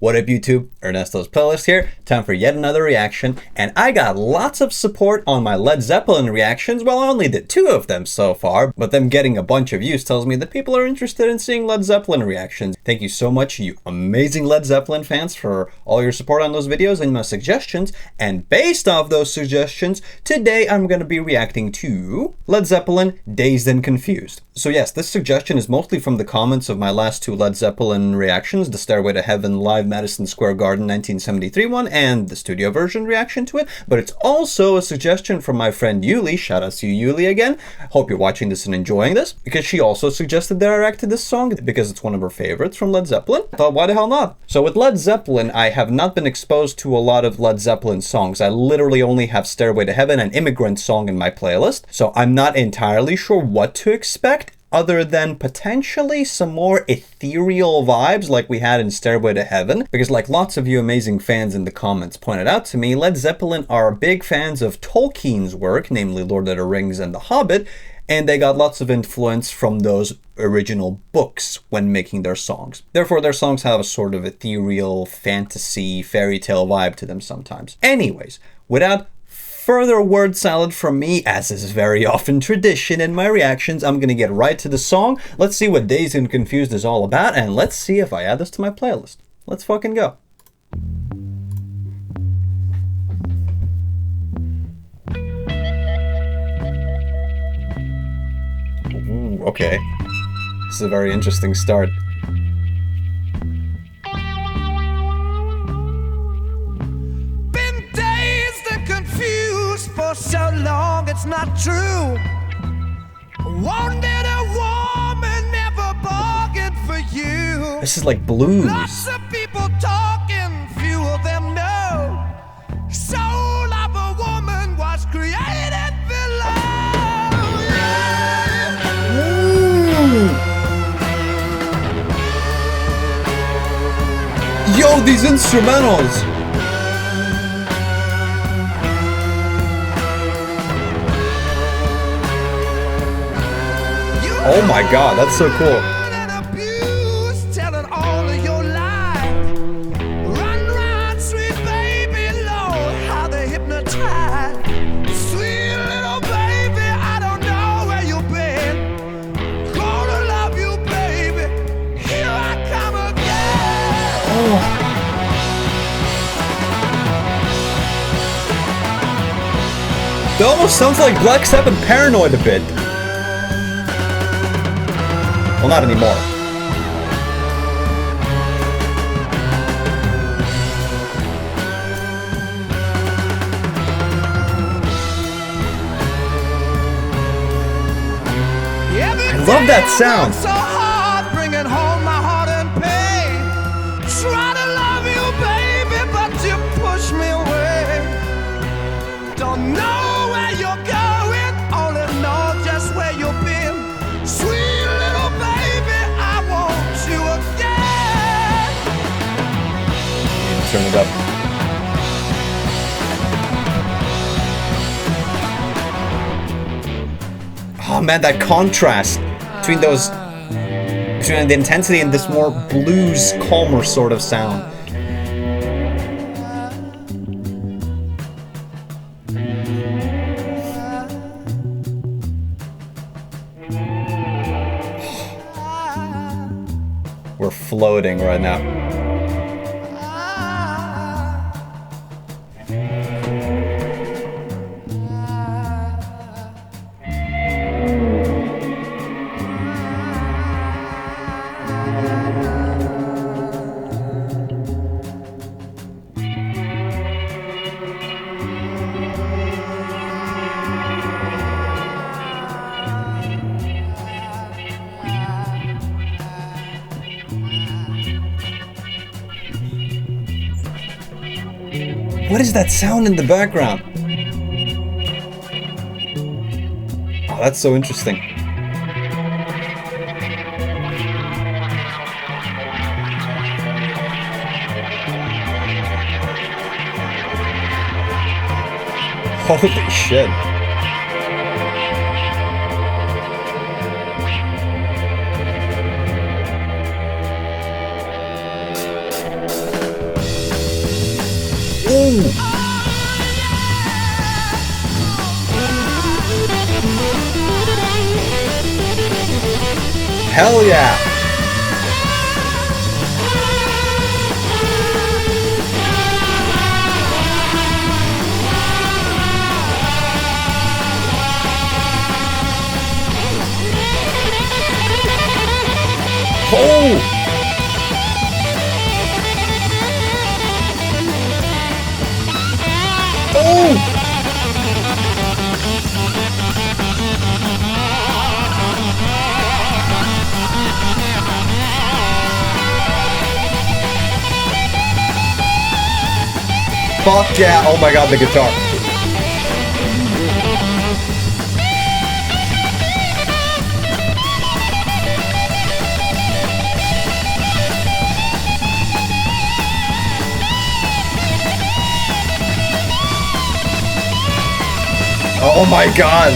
What up YouTube, Ernesto's Playlist here, time for yet another reaction, and I got lots of support on my Led Zeppelin reactions. Well, I only did 2 of them so far, but them getting a bunch of views tells me that people are interested in seeing Led Zeppelin reactions. Thank you so much, you amazing Led Zeppelin fans, for all your support on those videos and my suggestions, and based off those suggestions, today I'm going to be reacting to Led Zeppelin, Dazed and Confused. So yes, this suggestion is mostly from the comments of my last 2 Led Zeppelin reactions, the Stairway to Heaven live Madison Square Garden 1973 one and the studio version reaction to it, but it's also a suggestion from my friend Yuli. Shout out to you, Yuli, again. Hope you're watching this and enjoying this, because she also suggested that I react to this song because it's one of her favorites from Led Zeppelin. I thought, why the hell not? So with Led Zeppelin, I have not been exposed to a lot of Led Zeppelin songs. I literally only have Stairway to Heaven and Immigrant Song in my playlist, so I'm not entirely sure what to expect, other than potentially some more ethereal vibes like we had in Stairway to Heaven. Because like lots of you amazing fans in the comments pointed out to me, Led Zeppelin are big fans of Tolkien's work, namely Lord of the Rings and The Hobbit, and they got lots of influence from those original books when making their songs. Therefore, their songs have a sort of ethereal, fantasy, fairy tale vibe to them sometimes. Anyways, without further word salad from me, as is very often tradition in my reactions, I'm gonna get right to the song. Let's see what Dazed and Confused is all about, and let's see if I add this to my playlist. Let's fucking go. Ooh, okay. This is a very interesting start. For so long it's not true. Wanted a woman, never bargained for you. This is like blues. Lots of people talking, few of them know. Soul of a woman was created below. Yo, these instrumentals! Oh my god, that's so cool. It almost sounds like Black Sabbath Paranoid a bit. Well, not anymore. I love that sound. So hard, bringing home my heart and pain. Try to love you, baby, but you push me away. Don't know where you're going, only know just where you've been. Sweet little baby, I want you again. Turn it up. Oh man, that contrast between the intensity and this more blues, calmer sort of sound. We're floating right now. What is that sound in the background? Oh, that's so interesting. Holy shit. Oh! Hell yeah! Oh! Oh! Fuck yeah! Oh my god, the guitar. Oh my god!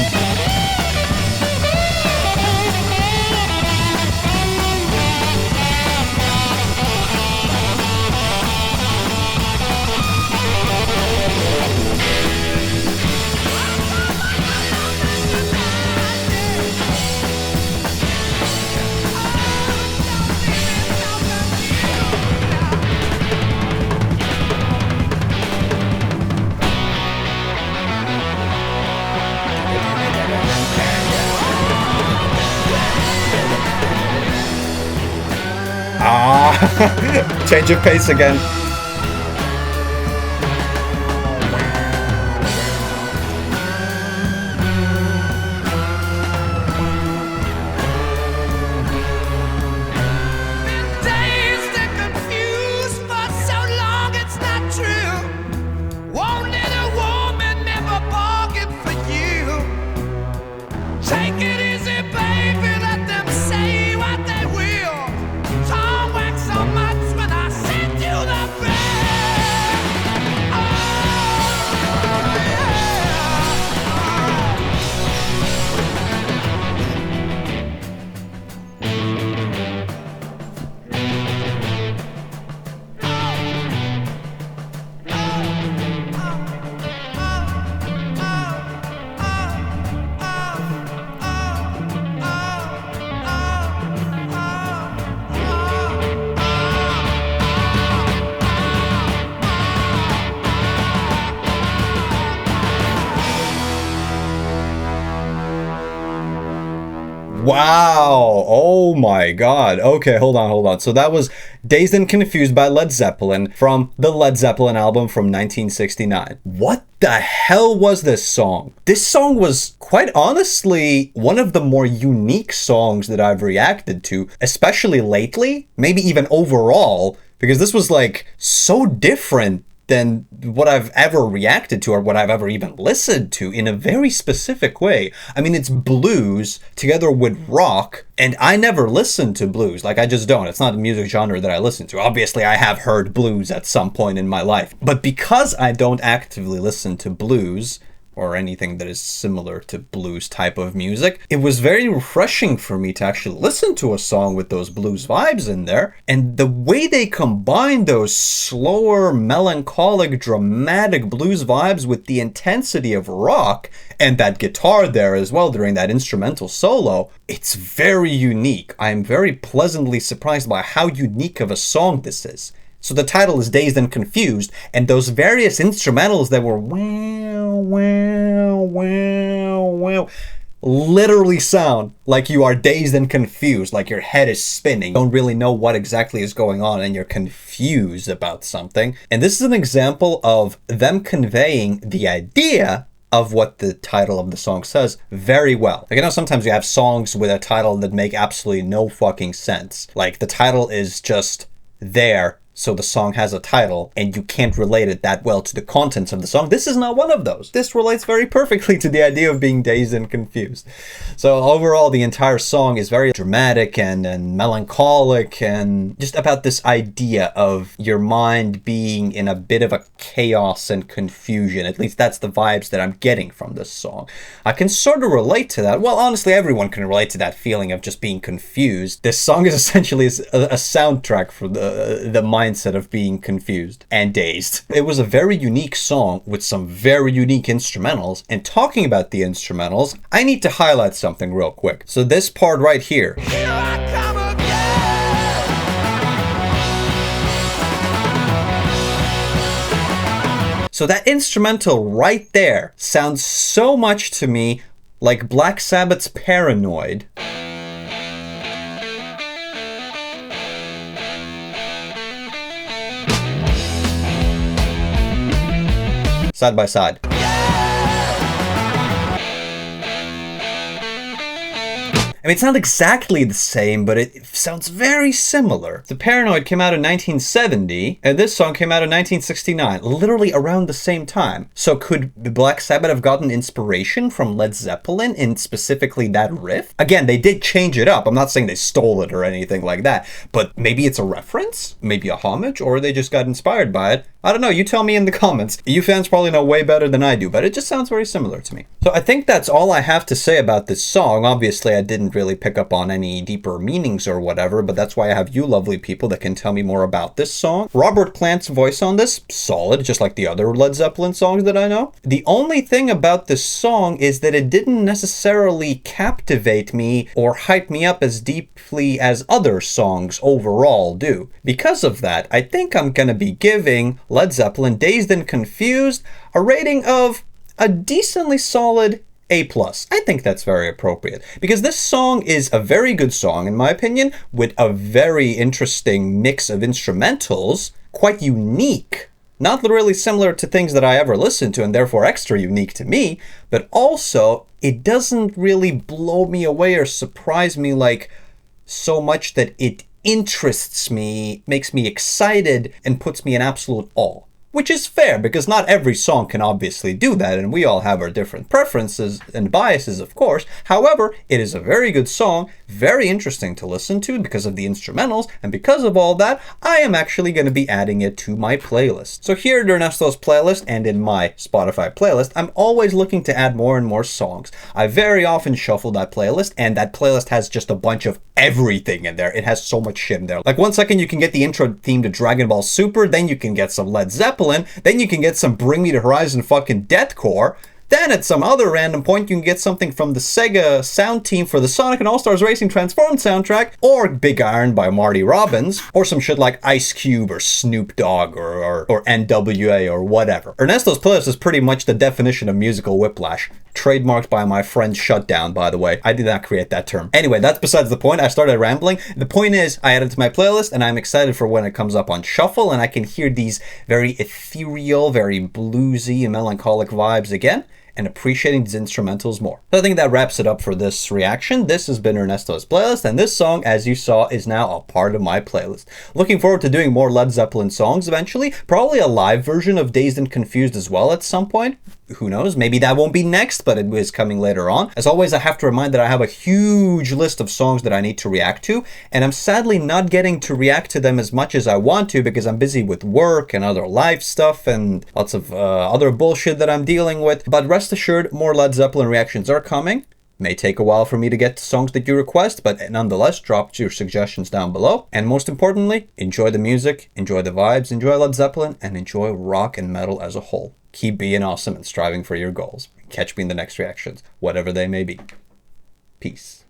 Ah, change of pace again. Dazed and confused for so long it's not true. Won't let a woman never bargain for you. Take it easy, baby, let them say what they will. Don't wax so much when I send you the bill. Oh, Wow! Oh my god. Okay, hold on. So that was Dazed and Confused by Led Zeppelin from the Led Zeppelin album from 1969. What the hell was this song? This song was quite honestly one of the more unique songs that I've reacted to, especially lately, maybe even overall, because this was like so different than what I've ever reacted to or what I've ever even listened to in a very specific way. I mean, it's blues together with rock, and I never listened to blues. Like, I just don't. It's not a music genre that I listen to. Obviously, I have heard blues at some point in my life. But because I don't actively listen to blues, or anything that is similar to blues type of music, it was very refreshing for me to actually listen to a song with those blues vibes in there. And the way they combine those slower, melancholic, dramatic blues vibes with the intensity of rock, and that guitar there as well during that instrumental solo, it's very unique. I am very pleasantly surprised by how unique of a song this is. So the title is Dazed and Confused, and those various instrumentals that were wow, wow, wow, wow, literally sound like you are dazed and confused, like your head is spinning. You don't really know what exactly is going on, and you're confused about something. And this is an example of them conveying the idea of what the title of the song says very well. Like, I know sometimes you have songs with a title that make absolutely no fucking sense. Like, the title is just there, so the song has a title, and you can't relate it that well to the contents of the song. This is not one of those. This relates very perfectly to the idea of being dazed and confused. So overall, the entire song is very dramatic and melancholic, and just about this idea of your mind being in a bit of a chaos and confusion. At least that's the vibes that I'm getting from this song. I can sort of relate to that. Well, honestly, everyone can relate to that feeling of just being confused. This song is essentially a soundtrack for the mind mindset of being confused and dazed. It was a very unique song with some very unique instrumentals, and talking about the instrumentals, I need to highlight something real quick. So this part right here. Here I come again. So that instrumental right there sounds so much to me like Black Sabbath's Paranoid. Side by side. I mean, it's not exactly the same, but it sounds very similar. The Paranoid came out in 1970, and this song came out in 1969, literally around the same time. So could Black Sabbath have gotten inspiration from Led Zeppelin in specifically that riff? Again, they did change it up. I'm not saying they stole it or anything like that, but maybe it's a reference, maybe a homage, or they just got inspired by it. I don't know, you tell me in the comments. You fans probably know way better than I do, but it just sounds very similar to me. So I think that's all I have to say about this song. Obviously, I didn't really pick up on any deeper meanings or whatever, but that's why I have you lovely people that can tell me more about this song. Robert Plant's voice on this, solid, just like the other Led Zeppelin songs that I know. The only thing about this song is that it didn't necessarily captivate me or hype me up as deeply as other songs overall do. Because of that, I think I'm gonna be giving Led Zeppelin Dazed and Confused a rating of a decently solid A+. I think that's very appropriate because this song is a very good song in my opinion, with a very interesting mix of instrumentals, quite unique. Not really similar to things that I ever listened to and therefore extra unique to me, but also it doesn't really blow me away or surprise me like so much that it interests me, makes me excited, and puts me in absolute awe. Which is fair, because not every song can obviously do that, and we all have our different preferences and biases, of course. However, it is a very good song, very interesting to listen to because of the instrumentals, and because of all that, I am actually going to be adding it to my playlist. So here at Ernesto's playlist, and in my Spotify playlist, I'm always looking to add more and more songs. I very often shuffle that playlist, and that playlist has just a bunch of everything in there. It has so much shit in there. Like 1 second you can get the intro theme to Dragon Ball Super, then you can get some Led Zeppelin, then you can get some Bring Me to Horizon fucking deathcore. Then at some other random point you can get something from the Sega sound team for the Sonic and All-Stars Racing Transformed soundtrack, or Big Iron by Marty Robbins, or some shit like Ice Cube or Snoop Dogg or NWA or whatever. Ernesto's playlist is pretty much the definition of musical whiplash. Trademarked by my friend Shutdown, by the way. I did not create that term. Anyway, that's besides the point. I started rambling. The point is, I added it to my playlist, and I'm excited for when it comes up on shuffle, and I can hear these very ethereal, very bluesy and melancholic vibes again, and appreciating these instrumentals more. So I think that wraps it up for this reaction. This has been Ernesto's playlist, and this song, as you saw, is now a part of my playlist. Looking forward to doing more Led Zeppelin songs eventually. Probably a live version of Dazed and Confused as well at some point. Who knows? Maybe that won't be next, but it is coming later on. As always, I have to remind that I have a huge list of songs that I need to react to, and I'm sadly not getting to react to them as much as I want to because I'm busy with work and other life stuff and lots of other bullshit that I'm dealing with. But rest assured, more Led Zeppelin reactions are coming. May take a while for me to get to songs that you request, but nonetheless, drop your suggestions down below. And most importantly, enjoy the music, enjoy the vibes, enjoy Led Zeppelin, and enjoy rock and metal as a whole. Keep being awesome and striving for your goals. Catch me in the next reactions, whatever they may be. Peace.